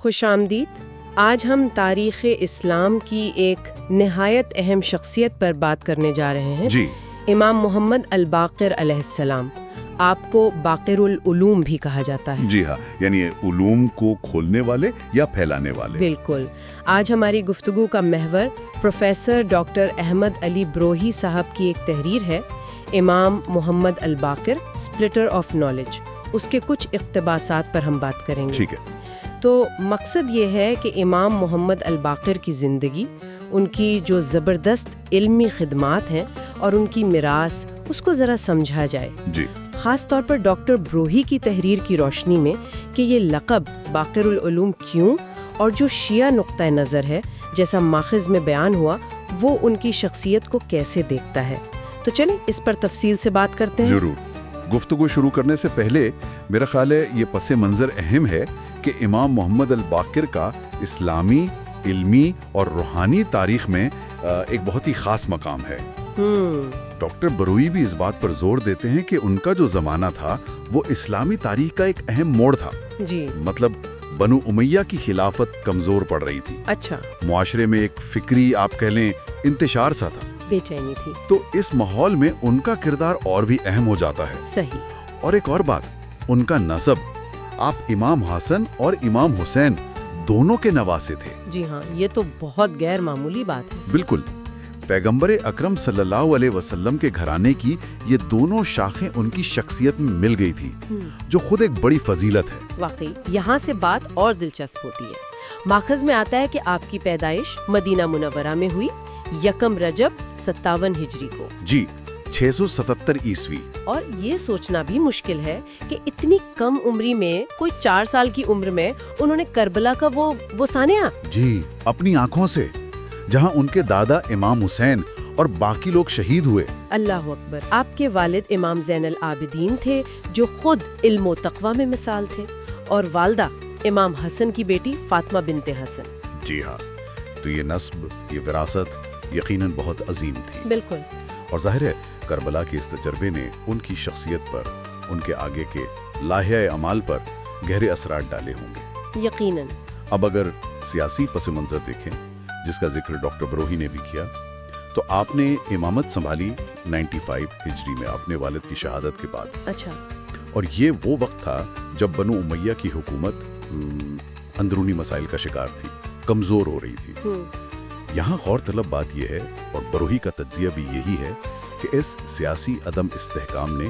خوش آمدید۔ آج ہم تاریخ اسلام کی ایک نہایت اہم شخصیت پر بات کرنے جا رہے ہیں۔ جی، امام محمد الباقر علیہ السلام۔ آپ کو باقر العلوم بھی کہا جاتا ہے۔ جی ہاں، یعنی علوم کو کھولنے والے یا پھیلانے والے۔ بالکل۔ آج ہماری گفتگو کا محور پروفیسر ڈاکٹر احمد علی بروہی صاحب کی ایک تحریر ہے، امام محمد الباقر اسپلٹر آف نالج۔ اس کے کچھ اقتباسات پر ہم بات کریں گے۔ ٹھیک ہے۔ تو مقصد یہ ہے کہ امام محمد الباقر کی زندگی، ان کی جو زبردست علمی خدمات ہیں اور ان کی میراث، اس کو ذرا سمجھا جائے۔ جی، خاص طور پر ڈاکٹر بروہی کی تحریر کی روشنی میں کہ یہ لقب باقر العلوم کیوں، اور جو شیعہ نقطہ نظر ہے جیسا ماخذ میں بیان ہوا، وہ ان کی شخصیت کو کیسے دیکھتا ہے۔ تو چلیں اس پر تفصیل سے بات کرتے ہیں۔ ضرور۔ گفتگو شروع کرنے سے پہلے میرا خیال ہے یہ پس منظر اہم ہے کہ امام محمد الباقر کا اسلامی، علمی اور روحانی تاریخ میں ایک بہت ہی خاص مقام ہے۔ ڈاکٹر بروئی بھی اس بات پر زور دیتے ہیں کہ ان کا جو زمانہ تھا وہ اسلامی تاریخ کا ایک اہم موڑ تھا۔ جی، مطلب بنو امیہ کی خلافت کمزور پڑ رہی تھی۔ اچھا، معاشرے میں ایک فکری، آپ کہہ لیں، انتشار سا تھا۔ بے چینی تھی۔ تو اس ماحول میں ان کا کردار اور بھی اہم ہو جاتا ہے۔ صحیح۔ اور ایک اور بات، ان کا نسب، آپ امام حسن اور امام حسین دونوں کے نواسے تھے۔ جی ہاں، یہ تو بہت غیر معمولی بات ہے۔ بالکل۔ پیغمبر اکرم صلی اللہ علیہ وسلم کے گھرانے کی یہ دونوں شاخیں ان کی شخصیت میں مل گئی تھی، جو خود ایک بڑی فضیلت ہے۔ واقعی یہاں سے بات اور دلچسپ ہوتی ہے۔ ماخذ میں آتا ہے کہ آپ کی پیدائش مدینہ منورہ میں ہوئی 1 رجب 57 ہجری کو۔ جی، 677 عیسوی۔ اور یہ سوچنا بھی مشکل ہے کہ اتنی کم عمری میں، کوئی 4 سال کی عمر میں، انہوں نے کربلا کا وہ سانحہ، جی، اپنی آنکھوں سے، جہاں ان کے دادا امام حسین اور باقی لوگ شہید ہوئے۔ اللہ اکبر۔ آپ کے والد امام زین العابدین تھے، جو خود علم و تقوی میں مثال تھے، اور والدہ امام حسن کی بیٹی فاطمہ بنت حسن۔ جی ہاں، تو یہ نسب، یہ وراثت یقیناً بہت عظیم تھی۔ بالکل۔ اور ظاہر ہے کربلا کے اس تجربے نے ان کی شخصیت پر، ان کے آگے کے لاہیہ اعمال پر گہرے اثرات ڈالے ہوں گے۔ یقیناً۔ اب اگر سیاسی پس منظر دیکھیں، جس کا ذکر ڈاکٹر بروہی نے بھی کیا، تو آپ نے امامت سنبھالی 95 ہجری میں اپنے والد کی شہادت کے بعد۔ اچھا۔ اور یہ وہ وقت تھا جب بنو امیہ کی حکومت اندرونی مسائل کا شکار تھی، کمزور ہو رہی تھی۔ یہاں غور طلب بات یہ ہے، اور بروہی کا تجزیہ بھی یہی ہے، کہ اس سیاسی عدم استحکام نے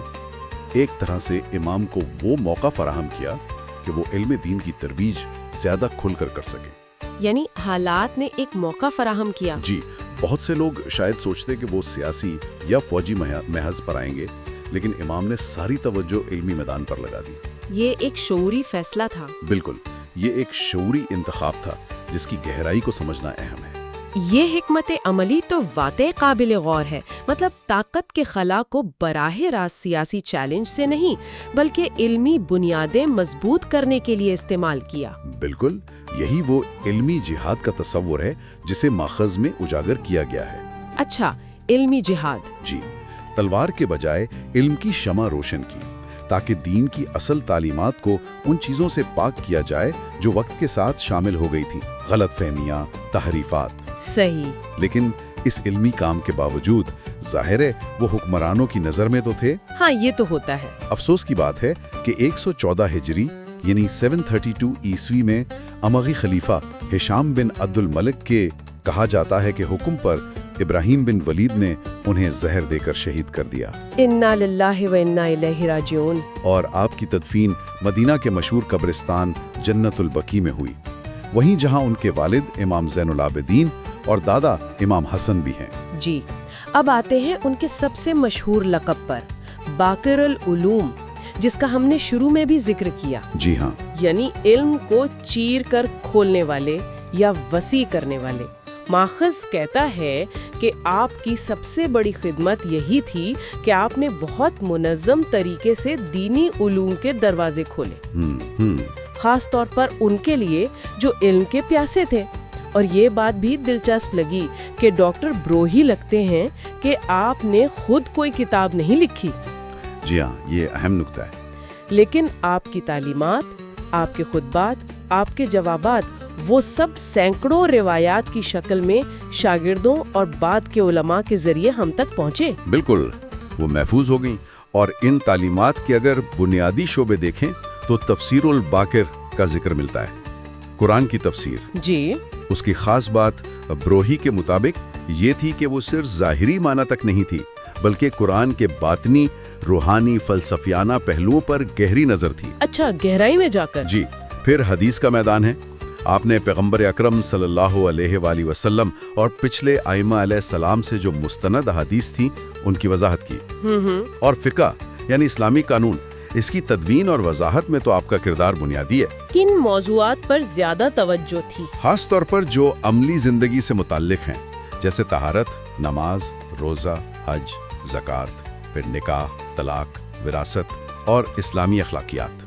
ایک طرح سے امام کو وہ موقع فراہم کیا کہ وہ علم دین کی ترویج زیادہ کھل کر سکے۔ یعنی حالات نے ایک موقع فراہم کیا۔ جی، بہت سے لوگ شاید سوچتے کہ وہ سیاسی یا فوجی محض پر آئیں گے، لیکن امام نے ساری توجہ علمی میدان پر لگا دی۔ یہ ایک شعوری فیصلہ تھا۔ بالکل، یہ ایک شعوری انتخاب تھا جس کی گہرائی کو سمجھنا اہم ہے۔ یہ حکمت عملی تو واقعی قابل غور ہے۔ مطلب طاقت کے خلا کو براہ راست سیاسی چیلنج سے نہیں، بلکہ علمی بنیادیں مضبوط کرنے کے لیے استعمال کیا۔ بالکل، یہی وہ علمی جہاد کا تصور ہے جسے ماخذ میں اجاگر کیا گیا ہے۔ اچھا، علمی جہاد۔ جی، تلوار کے بجائے علم کی شمع روشن کی، تاکہ دین کی اصل تعلیمات کو ان چیزوں سے پاک کیا جائے جو وقت کے ساتھ شامل ہو گئی تھی، غلط فہمیاں، تحریفات۔ صحیح۔ لیکن اس علمی کام کے باوجود ظاہر ہے وہ حکمرانوں کی نظر میں تو تھے۔ ہاں، یہ تو ہوتا ہے۔ افسوس کی بات ہے کہ 114 ہجری یعنی 732 عیسوی میں اموی خلیفہ ہشام بن عبد الملک کے کہا جاتا ہے کہ حکم پر ابراہیم بن ولید نے انہیں زہر دے کر شہید کر دیا۔ انا للہ و انا الیہ راجعون۔ اور آپ کی تدفین مدینہ کے مشہور قبرستان جنت البقیع میں ہوئی، وہیں جہاں ان کے والد امام زین العابدین اور دادا امام حسن بھی ہیں۔ جی، اب آتے ہیں ان کے سب سے مشہور لقب پر، باقر العلوم، جس کا ہم نے شروع میں بھی ذکر کیا۔ جی ہاں، یعنی علم کو چیر کر کھولنے والے یا وسیع کرنے والے۔ ماخذ کہتا ہے کہ آپ کی سب سے بڑی خدمت یہی تھی کہ آپ نے بہت منظم طریقے سے دینی علوم کے دروازے کھولے، خاص طور پر ان کے لیے جو علم کے پیاسے تھے۔ اور یہ بات بھی دلچسپ لگی کہ ڈاکٹر بروہی لگتے ہیں کہ آپ نے خود کوئی کتاب نہیں لکھی۔ جی ہاں، یہ اہم نکتہ ہے۔ لیکن آپ کی تعلیمات، آپ کے خطبات، آپ کے جوابات وہ سب سینکڑوں روایات کی شکل میں شاگردوں اور بعد کے علماء کے ذریعے ہم تک پہنچے؟ بالکل، وہ محفوظ ہو گئیں، اور ان تعلیمات کے اگر بنیادی شعبے دیکھیں تو تفسیر الباقر کا ذکر ملتا ہے، قرآن کی تفسیر۔ جی، اس کی خاص بات بروہی کے مطابق یہ تھی کہ وہ صرف ظاہری معنی تک نہیں تھی، بلکہ قرآن کے باطنی، روحانی، فلسفیانہ پہلوؤں پر گہری نظر تھی۔ اچھا، گہرائی میں جا کر؟ جی، پھر حدیث کا میدان ہے۔ آپ نے پیغمبر اکرم صلی اللہ علیہ وآلہ وسلم اور پچھلے ائمہ علیہ السلام سے جو مستند احادیث تھیں ان کی وضاحت کی۔ اور فقہ یعنی اسلامی قانون، اس کی تدوین اور وضاحت میں تو آپ کا کردار بنیادی ہے۔ کن موضوعات پر زیادہ توجہ تھی؟ خاص طور پر جو عملی زندگی سے متعلق ہیں، جیسے طہارت، نماز، روزہ، حج، زکوٰۃ، پھر نکاح، طلاق، وراثت اور اسلامی اخلاقیات،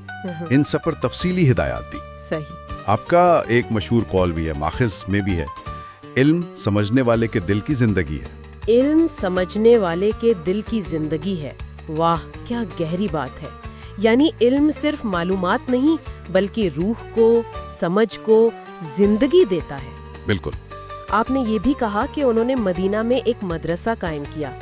ان سب پر تفصیلی ہدایات دی۔ صحیح۔ آپ کا ایک مشہور قول بھی ہے، ماخذ میں بھی ہے، علم سمجھنے والے کے دل کی زندگی ہے۔ علم سمجھنے والے کے دل کی زندگی ہے، واہ کیا گہری بات ہے۔ یعنی علم صرف معلومات نہیں بلکہ روح کو، سمجھ کو زندگی دیتا ہے۔ بالکل۔ آپ نے یہ بھی کہا کہ انہوں نے مدینہ میں ایک مدرسہ قائم کیا،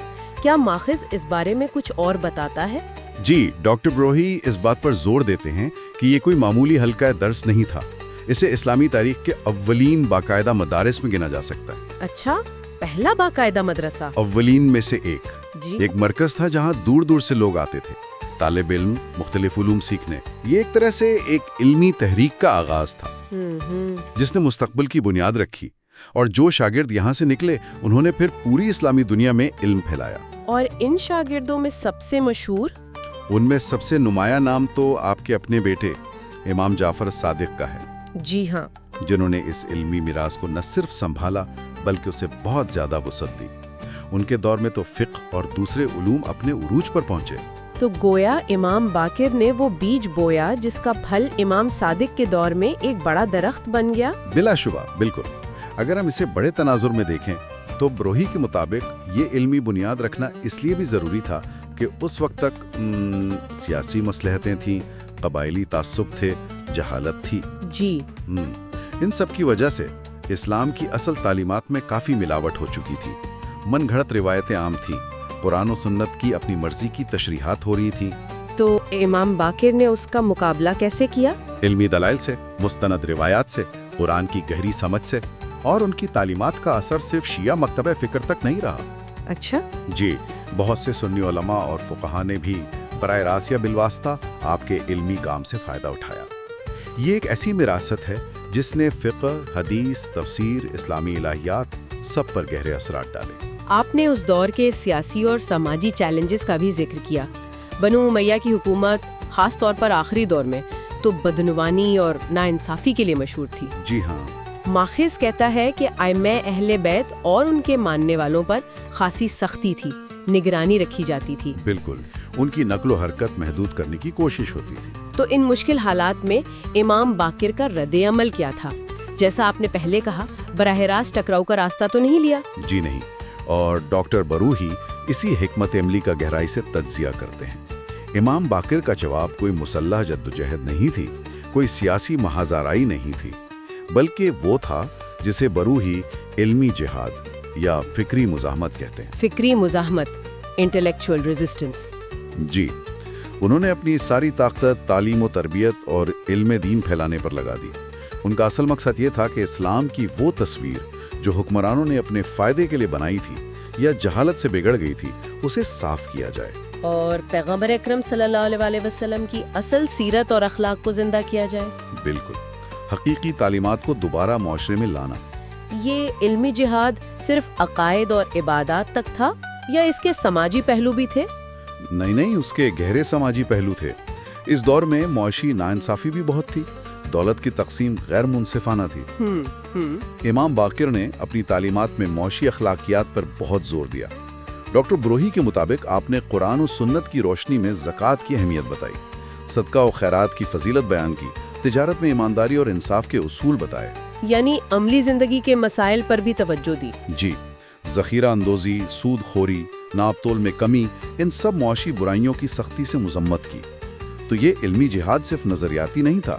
کیا ماخذ اس بارے میں کچھ اور بتاتا ہے؟ جی، ڈاکٹر بروہی اس بات پر زور دیتے ہیں کہ یہ کوئی معمولی حلقہ درس نہیں تھا، اسے اسلامی تاریخ کے اولین باقاعدہ مدارس میں گنا جا سکتا ہے۔ اچھا، پہلا باقاعدہ مدرسہ؟ اولین میں سے ایک۔ جی، ایک مرکز تھا جہاں دور دور سے لوگ آتے تھے، طالب علم، مختلف علوم سیکھنے۔ یہ ایک طرح سے ایک علمی تحریک کا آغاز تھا جس نے مستقبل کی بنیاد رکھی، اور جو شاگرد یہاں سے نکلے انہوں نے پھر پوری اسلامی دنیا میں علم پھیلایا۔ اور ان شاگردوں میں سب سے مشہور؟ ان میں سب سے نمایاں نام تو آپ کے اپنے بیٹے امام جعفر صادق کا ہے۔ جی ہاں، جنہوں نے اس علمی میراث کو نہ صرف سنبھالا بلکہ اسے بہت زیادہ وسعت دی۔ ان کے دور میں تو فقہ اور دوسرے علوم اپنے عروج پر پہنچے۔ تو گویا امام باقر نے وہ بیج بویا جس کا پھل امام صادق کے دور میں ایک بڑا درخت بن گیا؟ بلا شبہ، بالکل۔ اگر ہم اسے بڑے تناظر میں دیکھیں تو بروہی کے مطابق یہ علمی بنیاد رکھنا اس لیے بھی ضروری تھا کہ اس وقت تک سیاسی مصلحتیں تھیں، قبائلی تعصب تھے، جہالت تھی۔ جی، ان سب کی وجہ سے اسلام کی اصل تعلیمات میں کافی ملاوٹ ہو چکی تھی، من گھڑت روایتیں عام تھیں، قرآن و سنت کی اپنی مرضی کی تشریحات ہو رہی تھیں۔ تو امام باقر نے اس کا مقابلہ کیسے کیا؟ علمی دلائل سے، مستند روایات سے، قرآن کی گہری سمجھ سے، اور ان کی تعلیمات کا اثر صرف شیعہ مکتبہ فکر تک نہیں رہا۔ اچھا، جی، بہت سے سنی علماء اور فقہا نے بھی براہ راست یا بالواسطہ آپ کے علمی کام سے فائدہ اٹھایا۔ یہ ایک ایسی وراثت ہے جس نے فقہ، حدیث، تفسیر، اسلامی الہیات سب پر گہرے اثرات ڈالے۔ آپ نے اس دور کے سیاسی اور سماجی چیلنجز کا بھی ذکر کیا۔ بنو امیہ کی حکومت خاص طور پر آخری دور میں تو بدعنوانی اور ناانصافی کے لیے مشہور تھی۔ جی ہاں، ماخذ کہتا ہے کہ ائمہ اہل بیت اور ان کے ماننے والوں پر خاصی سختی تھی، نگرانی رکھی جاتی تھی۔ بالکل، ان کی نقل و حرکت محدود کرنے کی کوشش ہوتی تھی۔ تو ان مشکل حالات میں امام باقر کا رد عمل کیا تھا؟ جیسا آپ نے پہلے کہا، براہ راست ٹکراؤ کا راستہ تو نہیں لیا؟ جی نہیں، اور ڈاکٹر بروہی اسی حکمت عملی کا گہرائی سے تجزیہ کرتے ہیں۔ امام باقر کا جواب کوئی مسلح جدوجہد نہیں تھی، کوئی سیاسی محاذ-آرائی نہیں تھی، بلکہ وہ تھا جسے بروہی علمی جہاد یا فکری مزاحمت کہتے ہیں۔ فکری مزاحمت، انٹلیکچوئل ریزسٹنس۔ جی، انہوں نے اپنی ساری طاقت تعلیم و تربیت اور علم دین پھیلانے پر لگا دی۔ ان کا اصل مقصد یہ تھا کہ اسلام کی وہ تصویر جو حکمرانوں نے اپنے فائدے کے لیے بنائی تھی یا جہالت سے بگڑ گئی تھی، اسے صاف کیا جائے، اور پیغمبر اکرم صلی اللہ علیہ وسلم کی اصل سیرت اور اخلاق کو زندہ کیا جائے۔ بالکل، حقیقی تعلیمات کو دوبارہ معاشرے میں لانا۔ یہ علمی جہاد صرف عقائد اور عبادات تک تھا یا اس کے سماجی پہلو بھی تھے؟ نہیں، اس کے گہرے سماجی پہلو تھے۔ اس دور میں معاشی ناانصافی بھی بہت تھی، دولت کی تقسیم غیر منصفانہ تھی۔ امام باقر نے اپنی تعلیمات میں معاشی اخلاقیات پر بہت زور دیا۔ ڈاکٹر بروہی کے مطابق آپ نے قرآن و سنت کی روشنی میں زکوٰۃ کی اہمیت بتائی، صدقہ و خیرات کی فضیلت بیان کی، تجارت میں ایمانداری اور انصاف کے اصول بتائے۔ یعنی عملی زندگی کے مسائل پر بھی توجہ دی۔ جی، ذخیرہ اندوزی، سود خوری، ناپ تول میں کمی، ان سب معاشی برائیوں کی سختی سے مذمت کی۔ تو یہ علمی جہاد صرف نظریاتی نہیں تھا،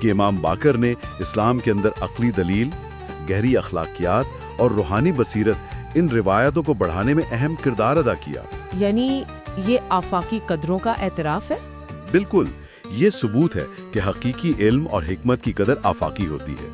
کہ امام باقر نے اسلام کے اندر عقلی دلیل، گہری اخلاقیات اور روحانی بصیرت ان روایتوں کو بڑھانے میں اہم کردار ادا کیا۔ یعنی یہ آفاقی قدروں کا اعتراف ہے؟ بالکل، یہ ثبوت ہے کہ حقیقی علم اور حکمت کی قدر آفاقی ہوتی ہے۔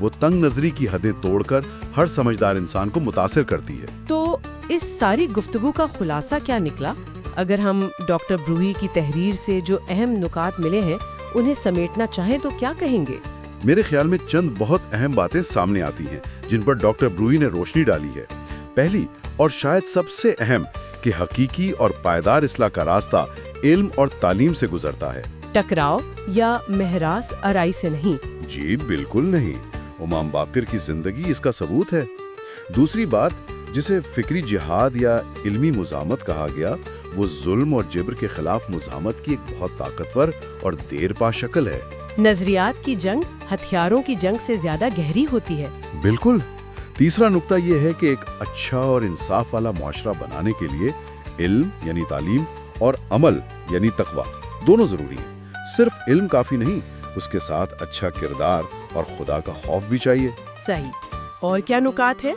وہ تنگ نظری کی حدیں توڑ کر ہر سمجھدار انسان کو متاثر کرتی ہے۔ تو اس ساری گفتگو کا خلاصہ کیا نکلا؟ اگر ہم ڈاکٹر بروہی کی تحریر سے جو اہم نکات ملے ہیں انہیں سمیٹنا چاہیں تو کیا کہیں گے؟ میرے خیال میں چند بہت اہم باتیں سامنے آتی ہیں جن پر ڈاکٹر بروہی نے روشنی ڈالی ہے۔ پہلی اور شاید سب سے اہم کہ حقیقی اور پائیدار اصلاح کا راستہ علم اور تعلیم سے گزرتا ہے، ٹکراؤ یا محراس آرائی سے نہیں۔ جی بالکل نہیں، امام باقر کی زندگی اس کا ثبوت ہے۔ دوسری بات جسے فکری جہاد یا علمی مزاحمت کہا گیا، وہ ظلم اور جبر کے خلاف مزاحمت کی ایک بہت طاقتور اور دیر پا شکل ہے۔ نظریات کی جنگ ہتھیاروں کی جنگ سے زیادہ گہری ہوتی ہے۔ بالکل۔ تیسرا نقطہ یہ ہے کہ ایک اچھا اور انصاف والا معاشرہ بنانے کے لیے علم یعنی تعلیم اور عمل یعنی تقویٰ دونوں ضروری ہیں۔ صرف علم کافی نہیں، اس کے ساتھ اچھا کردار اور خدا کا خوف بھی چاہیے۔ صحیح۔ اور کیا نکات ہے؟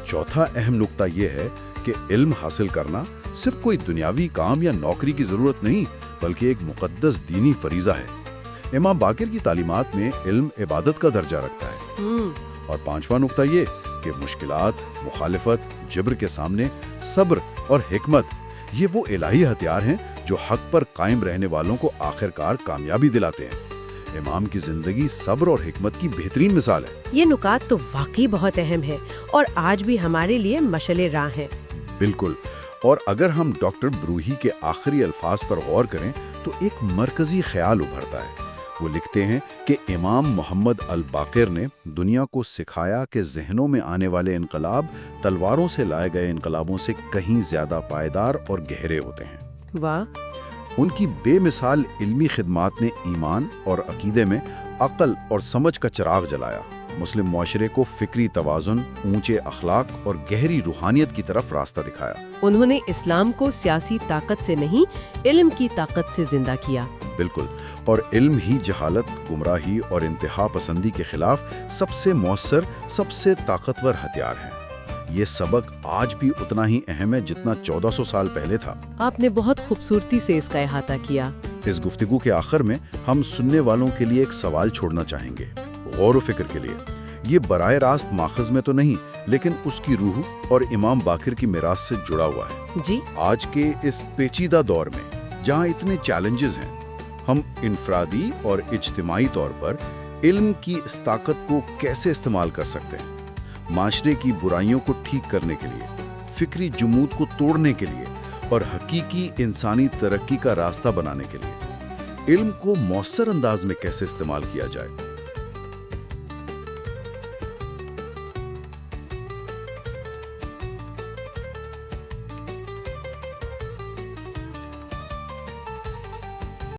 چوتھا اہم نقطہ یہ ہے کہ علم حاصل کرنا صرف کوئی دنیاوی کام یا نوکری کی ضرورت نہیں، بلکہ ایک مقدس دینی فریضہ ہے۔ امام باقر کی تعلیمات میں علم عبادت کا درجہ رکھتا ہے۔ اور پانچواں نقطہ یہ کہ مشکلات، مخالفت، جبر کے سامنے صبر اور حکمت، یہ وہ الہی ہتھیار ہیں جو حق پر قائم رہنے والوں کو آخرکار کامیابی دلاتے ہیں۔ امام کی زندگی صبر اور حکمت کی بہترین مثال ہے۔ یہ نکات تو واقعی بہت اہم ہیں اور آج بھی ہمارے لیے مشعل راہ ہیں۔ بالکل۔ اور اگر ہم ڈاکٹر بروہی کے آخری الفاظ پر غور کریں تو ایک مرکزی خیال ابھرتا ہے۔ وہ لکھتے ہیں کہ امام محمد الباقر نے دنیا کو سکھایا کہ ذہنوں میں آنے والے انقلاب تلواروں سے لائے گئے انقلابوں سے کہیں زیادہ پائیدار اور گہرے ہوتے ہیں۔ واہ! ان کی بے مثال علمی خدمات نے ایمان اور عقیدے میں عقل اور سمجھ کا چراغ جلایا، مسلم معاشرے کو فکری توازن، اونچے اخلاق اور گہری روحانیت کی طرف راستہ دکھایا۔ انہوں نے اسلام کو سیاسی طاقت سے نہیں، علم کی طاقت سے زندہ کیا۔ بالکل۔ اور علم ہی جہالت، گمراہی اور انتہا پسندی کے خلاف سب سے مؤثر، سب سے طاقتور ہتھیار ہے۔ یہ سبق آج بھی اتنا ہی اہم ہے جتنا 1400 سال پہلے تھا۔ آپ نے بہت خوبصورتی سے اس کا احاطہ کیا۔ اس گفتگو کے آخر میں ہم سننے والوں کے لیے ایک سوال چھوڑنا چاہیں گے، غور و فکر کے لیے۔ یہ براہ راست ماخذ میں تو نہیں، لیکن اس کی روح اور امام باقر کی میراث سے جڑا ہوا ہے۔ جی۔ آج کے اس پیچیدہ دور میں جہاں اتنے چیلنجز ہیں، ہم انفرادی اور اجتماعی طور پر علم کی اس طاقت کو کیسے استعمال کر سکتے ہیں؟ معاشرے کی برائیوں کو ٹھیک کرنے کے لیے، فکری جمود کو توڑنے کے لیے اور حقیقی انسانی ترقی کا راستہ بنانے کے لیے علم کو مؤثر انداز میں کیسے استعمال کیا جائے؟